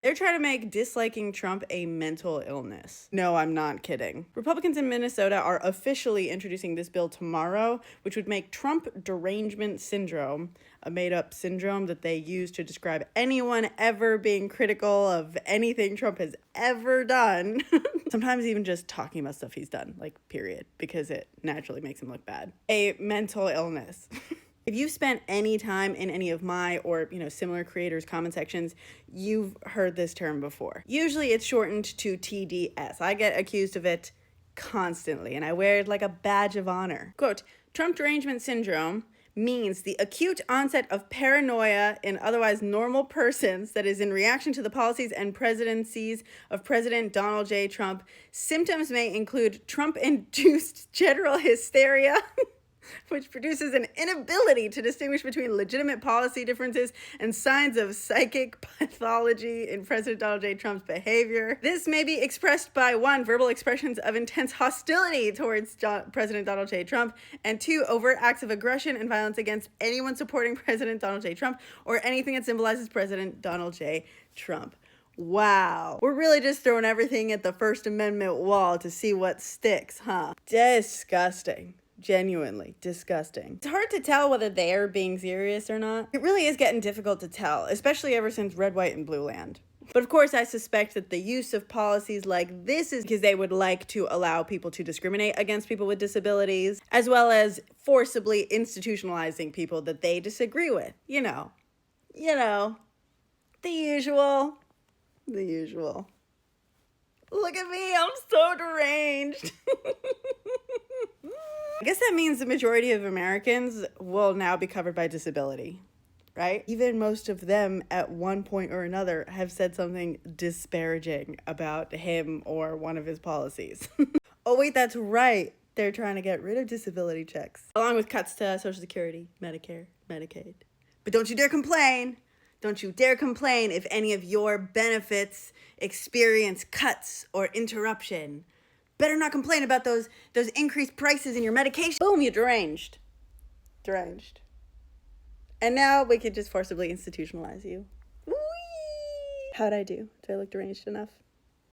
They're trying to make disliking Trump a mental illness. No, I'm not kidding. Republicans in Minnesota are officially introducing this bill tomorrow, which would make Trump derangement syndrome a made-up syndrome that they use to describe anyone ever being critical of anything Trump has ever done. Sometimes even just talking about stuff he's done, like, period, because it naturally makes him look bad. A mental illness. If you've spent any time in any of my or, similar creators' comment sections, you've heard this term before. Usually it's shortened to TDS. I get accused of it constantly, and I wear it like a badge of honor. Quote, Trump derangement syndrome means the acute onset of paranoia in otherwise normal persons that is in reaction to the policies and presidencies of President Donald J. Trump. Symptoms may include Trump-induced general hysteria, which produces an inability to distinguish between legitimate policy differences and signs of psychic pathology in President Donald J. Trump's behavior. This may be expressed by 1, verbal expressions of intense hostility towards President Donald J. Trump, and 2, overt acts of aggression and violence against anyone supporting President Donald J. Trump or anything that symbolizes President Donald J. Trump. Wow. We're really just throwing everything at the First Amendment wall to see what sticks, huh? Disgusting. Genuinely disgusting. It's hard to tell whether they're being serious or not. It really is getting difficult to tell, especially ever since Red, White, and Blue land. But of course, I suspect that the use of policies like this is because they would like to allow people to discriminate against people with disabilities, as well as forcibly institutionalizing people that they disagree with. You know, the usual. Look at me, I'm so deranged. I guess that means the majority of Americans will now be covered by disability, right? Even most of them at one point or another have said something disparaging about him or one of his policies. Oh wait, that's right. They're trying to get rid of disability checks, along with cuts to Social Security, Medicare, Medicaid. But don't you dare complain. Don't you dare complain if any of your benefits experience cuts or interruption. Better not complain about those increased prices in your medication. Boom, you're deranged. Deranged. And now we could just forcibly institutionalize you. Whee! How'd I do? Did I look deranged enough?